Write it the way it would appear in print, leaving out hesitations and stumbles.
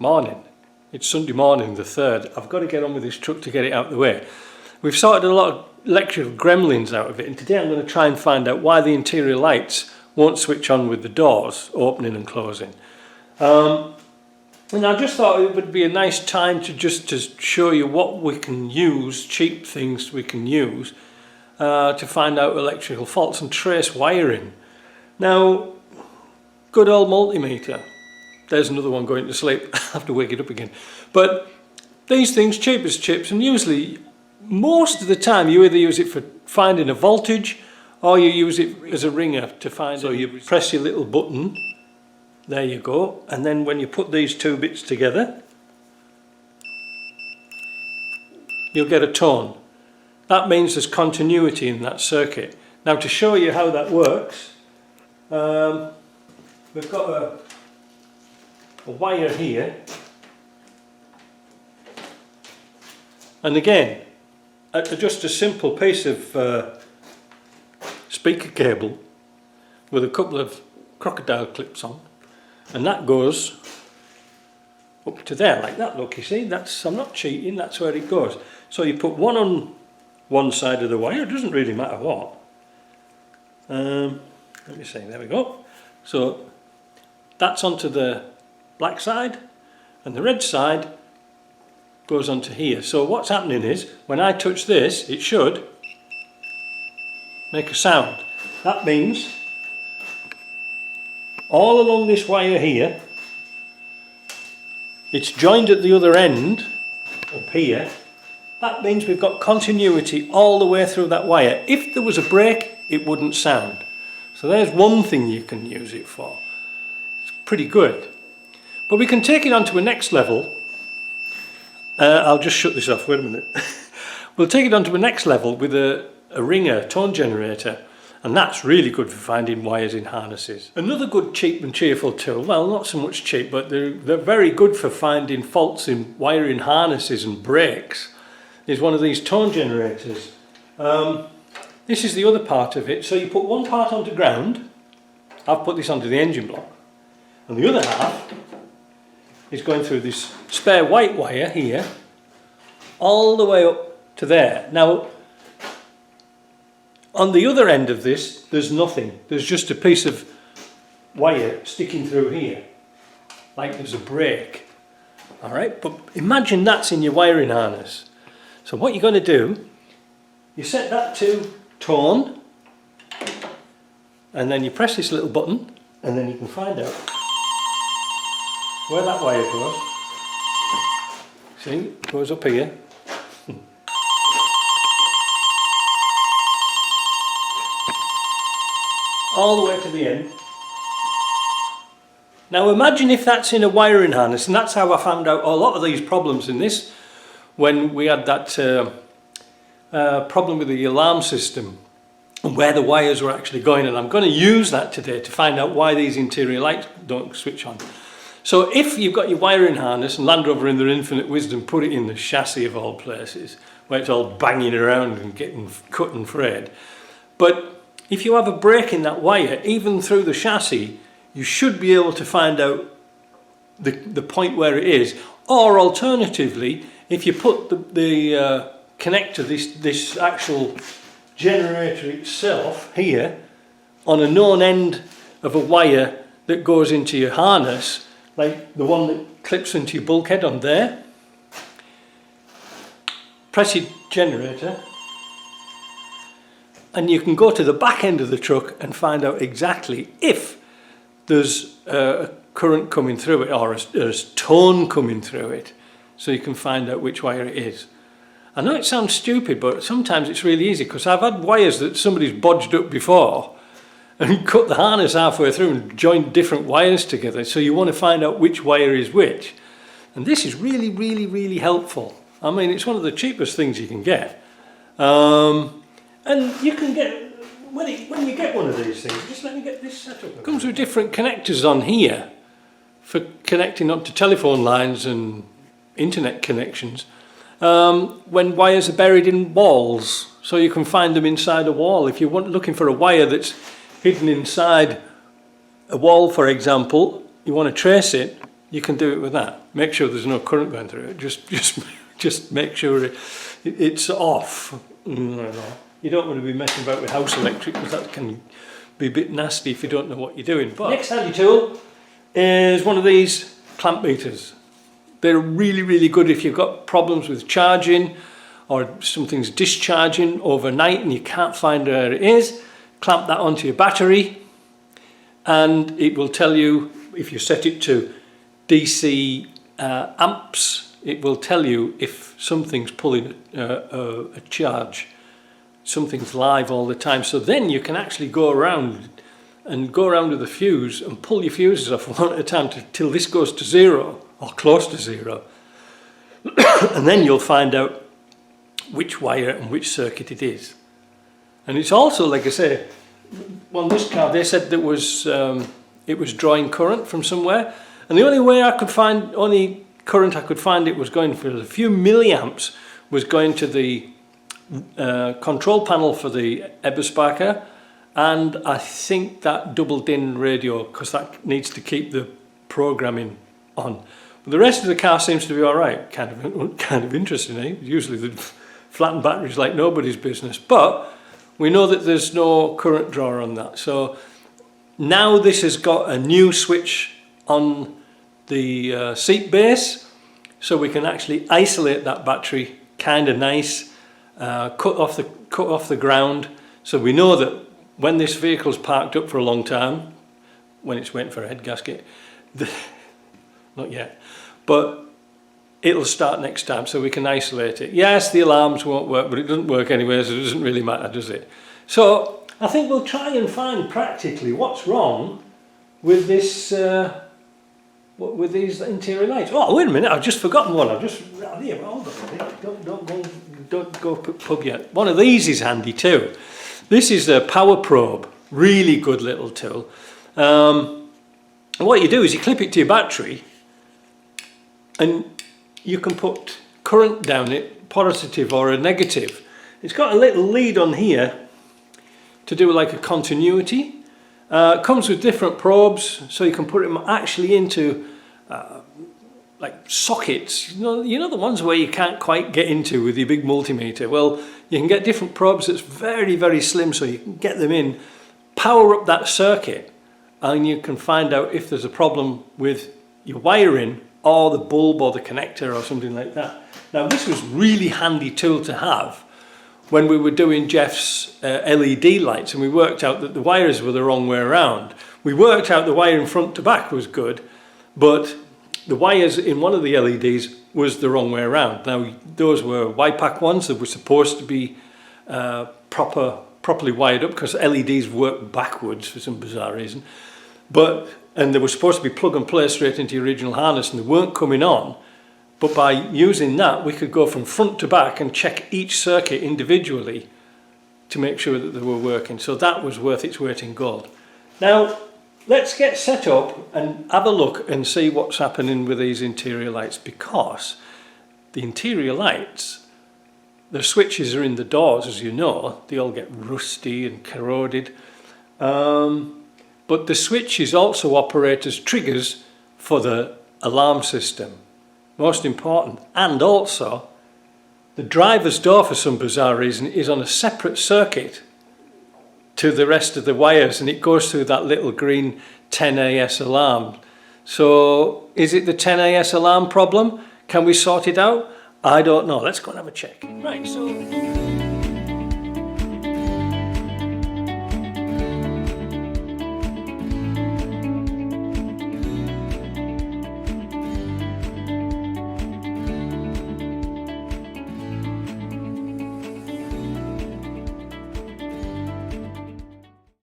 Morning. It's Sunday morning the 3rd. I've got to get on with this truck to get it out of the way. We've sorted a lot of electrical gremlins out of it, and today I'm going to try and find out why the interior lights won't switch on with the doors opening and closing. And I just thought it would be a nice time to show you what we can use, cheap things we can use to find out electrical faults and trace wiring. Now, good old multimeter. There's another one going to sleep. I have to wake it up again. But these things, cheap as chips, and usually most of the time you either use it for finding a voltage or you use it as a ringer to find. So you press your little button, there you go, and then when you put these two bits together you'll get a tone. That means there's continuity in that circuit. Now, to show you how that works, we've got a wire here, and again just a simple piece of speaker cable with a couple of crocodile clips on, and that goes up to there like that. Look, you see, that's, I'm not cheating, that's where it goes. So you put one on one side of the wire, it doesn't really matter what. Let me see, there we go. So that's onto the black side, and the red side goes onto here. So what's happening is, when I touch this, it should make a sound. That means all along this wire here, it's joined at the other end up here. That means we've got continuity all the way through that wire. If there was a break, it wouldn't sound. So there's one thing you can use it for. It's pretty good. But we can take it on to a next level. I'll just shut this off, wait a minute. We'll take it on to a next level with a ringer, tone generator, and that's really good for finding wires in harnesses. Another good cheap and cheerful tool, well, not so much cheap, but they're very good for finding faults in wiring harnesses and brakes, is one of these tone generators. This is the other part of it. So you put one part onto ground. I've put this onto the engine block, and the other half is going through this spare white wire here all the way up to there. Now, on the other end of this, there's nothing. There's just a piece of wire sticking through here, like there's a break. All right, but imagine that's in your wiring harness. So what you're going to do, you set that to tone, and then you press this little button, and then you can find out where that wire goes. See, it goes up here. All the way to the end. Now imagine if that's in a wiring harness, and that's how I found out a lot of these problems in this, when we had that problem with the alarm system and where the wires were actually going, and I'm going to use that today to find out why these interior lights don't switch on. So if you've got your wiring harness, and Land Rover in their infinite wisdom put it in the chassis of all places, where it's all banging around and getting cut and frayed, but if you have a break in that wire, even through the chassis, you should be able to find out the point where it is. Or alternatively, if you put the connector, this actual generator itself here, on a known end of a wire that goes into your harness, like the one that clips into your bulkhead on there, press your generator, and you can go to the back end of the truck and find out exactly if there's a current coming through it, or there's tone coming through it, so you can find out which wire it is. I know it sounds stupid, but sometimes it's really easy, because I've had wires that somebody's bodged up before and cut the harness halfway through and joined different wires together, so you want to find out which wire is which. And this is really, really, really helpful. I mean, it's one of the cheapest things you can get. And you can get, when you get one of these things, just let me get this set up. It comes with different connectors on here for connecting up to telephone lines and internet connections. When wires are buried in walls, so you can find them inside a wall. If you're looking for a wire that's hidden inside a wall, for example, you want to trace it, you can do it with that. Make sure there's no current going through it. Just make sure it's off. You don't want to be messing about with house electric, because that can be a bit nasty if you don't know what you're doing. But next handy tool is one of these clamp meters. They're really, really good if you've got problems with charging, or something's discharging overnight and you can't find where it is. Clamp that onto your battery, and it will tell you, if you set it to DC amps, it will tell you if something's pulling a charge. Something's live all the time. So then you can actually go around with a fuse and pull your fuses off one at a time till this goes to zero or close to zero. And then you'll find out which wire and which circuit it is. And it's also, like I say, on this car they said that it was drawing current from somewhere, and the only current I could find it was going for a few milliamps was going to the control panel for the Eberspacher, and I think that double DIN radio, because that needs to keep the programming on. But the rest of the car seems to be all right. Kind of interesting, eh? Usually the flattened batteries like nobody's business, but we know that there's no current draw on that. So now this has got a new switch on the seat base, so we can actually isolate that battery kind of nice, cut off the ground, so we know that when this vehicle's parked up for a long time, when it's waiting for a head gasket, not yet, but it'll start next time, so we can isolate it. Yes, the alarms won't work, but it doesn't work anyway, so it doesn't really matter, does it? So I think we'll try and find practically what's wrong with this, with these interior lights. Oh, wait a minute! I've just forgotten one. I've just here. Hold on, don't go pub yet. One of these is handy too. This is a power probe. Really good little tool. And what you do is you clip it to your battery, and you can put current down it, positive or a negative. It's got a little lead on here to do like a continuity. It comes with different probes, so you can put them actually into like sockets. You know the ones where you can't quite get into with your big multimeter. Well, you can get different probes that's very, very slim, so you can get them in, power up that circuit, and you can find out if there's a problem with your wiring or the bulb or the connector or something like that. Now this was really handy tool to have when we were doing Jeff's LED lights, and we worked out that the wires were the wrong way around. We worked out the wiring front to back was good, but the wires in one of the LEDs was the wrong way around. Now those were YPAC ones that were supposed to be properly wired up, because LEDs work backwards for some bizarre reason. And they were supposed to be plug and play straight into the original harness, and they weren't coming on. But by using that, we could go from front to back and check each circuit individually to make sure that they were working. So that was worth its weight in gold. Now, let's get set up and have a look and see what's happening with these interior lights, because the interior lights, the switches are in the doors, as you know. They all get rusty and corroded. But the switches also operate as triggers for the alarm system. Most important. And also, the driver's door, for some bizarre reason, is on a separate circuit to the rest of the wires, and it goes through that little green 10AS alarm. So is it the 10AS alarm problem? Can we sort it out? I don't know. Let's go and have a check. Right, so